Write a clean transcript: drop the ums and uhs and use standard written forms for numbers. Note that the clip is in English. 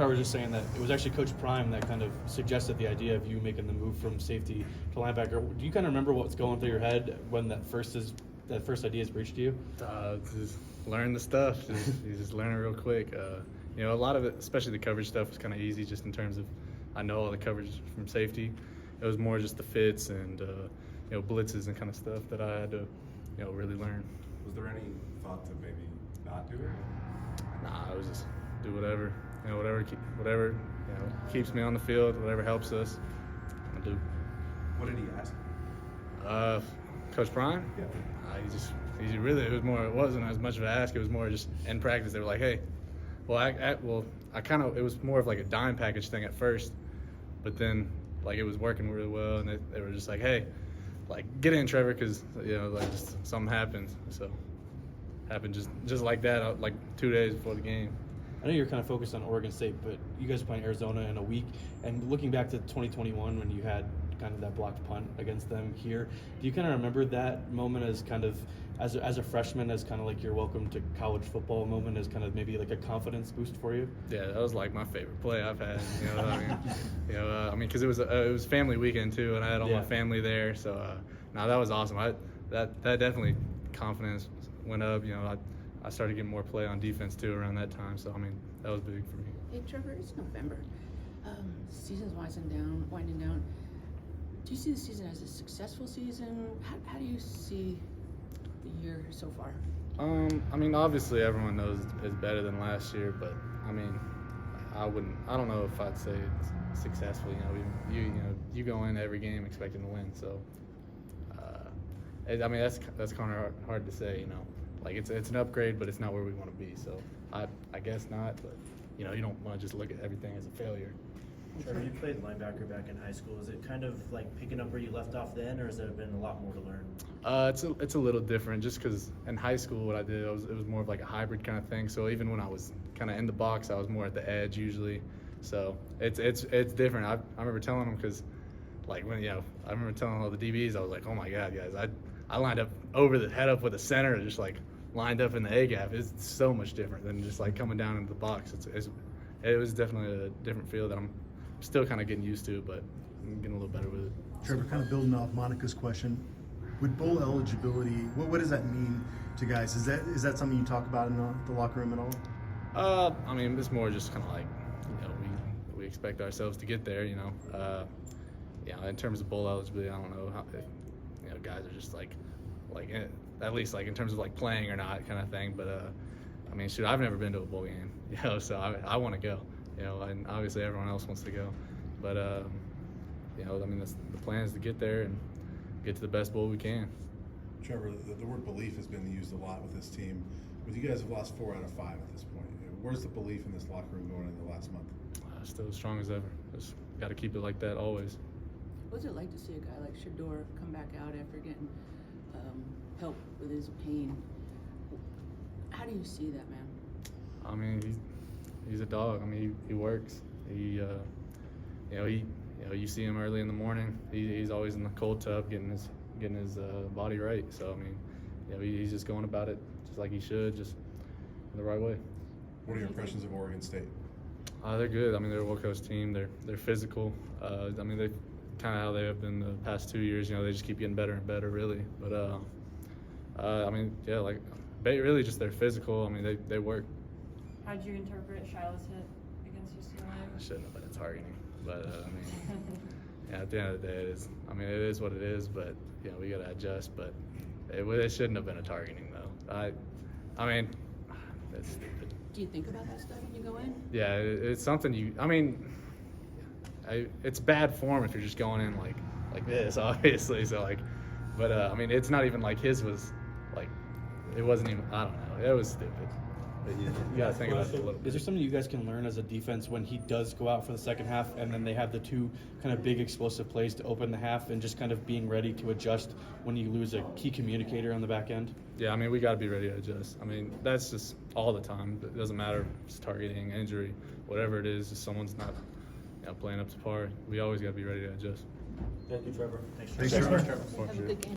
I was just saying that it was actually Coach Prime that kind of suggested the idea of you making the move from safety to linebacker. Do you kind of remember what's going through your head when that first idea has reached you? Just learn the stuff. You just learn it real quick. A lot of it, especially the coverage stuff, was kind of easy just in terms of I know all the coverage from safety. It was more just the fits and blitzes and kind of stuff that I had to really learn. Was there any thought to maybe not do it? Nah, I was just do whatever. Whatever keeps me on the field, whatever helps us, I'm gonna do. What did he ask? Coach Prime? Yeah. It wasn't as much of an ask. It was more just in practice. They were like, hey, it was more of like a dime package thing at first, but then like it was working really well, and they were just like, hey, like get in, Trevor, because just something happens. So happened just like that, like 2 days before the game. I know you're kind of focused on Oregon State, but you guys are playing Arizona in a week. And looking back to 2021 when you had kind of that blocked punt against them here, do you kind of remember that moment as kind of, as a freshman, as kind of like your welcome to college football moment, as kind of maybe like a confidence boost for you? Yeah, that was like my favorite play I've had. Because it was family weekend too, and I had all my family there. So that was awesome. That definitely confidence went up. I started getting more play on defense too around that time, so that was big for me. Hey Trevor, it's November. Season's winding down. Do you see the season as a successful season? How do you see the year so far? Obviously everyone knows it's better than last year, but I don't know if I'd say it's successful. You go in every game expecting to win, so that's kind of hard to say. Like it's an upgrade, but it's not where we want to be. So I guess not, but you don't want to just look at everything as a failure. Trevor, you played linebacker back in high school. Is it kind of like picking up where you left off then, or has there been a lot more to learn? It's a little different, just because in high school what I did, it was more of like a hybrid kind of thing. So even when I was kind of in the box, I was more at the edge usually. So it's different. I remember telling them, because like I remember telling all the DBs, I was like, oh my God, guys, I lined up over the head up with a center, just like lined up in the A gap. It's so much different than just like coming down into the box. It was definitely a different feel that I'm still kind of getting used to, but I'm getting a little better with it. Trevor, kind of building off Monica's question, with bowl eligibility, what does that mean to guys? Is that something you talk about in the locker room at all? It's more just kind of like, we expect ourselves to get there, in terms of bowl eligibility, I don't know how, if, guys are just like at least like in terms of like playing or not kind of thing, but I've never been to a bowl game, so I want to go, and obviously everyone else wants to go, but that's the plan, is to get there and get to the best bowl we can. Trevor, the word belief has been used a lot with this team. With you guys have lost 4 out of 5 at this point. Where's the belief in this locker room going in the last month? Still as strong as ever. Just got to keep it like that always. What's it like to see a guy like Shador come back out after getting help with his pain? How do you see that, man? He's a dog. He works. You see him early in the morning. He's always in the cold tub getting his body right. So he's just going about it just like he should, just the right way. What are your impressions of Oregon State? They're good. They're a well-coached team. They're physical. They kind of how they have been the past 2 years. They just keep getting better and better, really. But really just they're physical. They work. How did you interpret Shiloh's hit against UCLA? Shouldn't have been a targeting, but at the end of the day, it is what it is. But we got to adjust. But it shouldn't have been a targeting, though. That's stupid. Do you think about that stuff when you go in? Yeah, it's something it's bad form if you're just going in like this, obviously. So it's not even like his was like, it wasn't even, I don't know, it was stupid. But you got to think about it a little bit. Is there something you guys can learn as a defense when he does go out for the second half and then they have the 2 kind of big explosive plays to open the half, and just kind of being ready to adjust when you lose a key communicator on the back end? Yeah, we got to be ready to adjust. That's just all the time. It doesn't matter if it's targeting, injury, whatever it is, if someone's not playing up to par, we always got to be ready to adjust. Thank you, Trevor. Thanks, Trevor. Have a good game.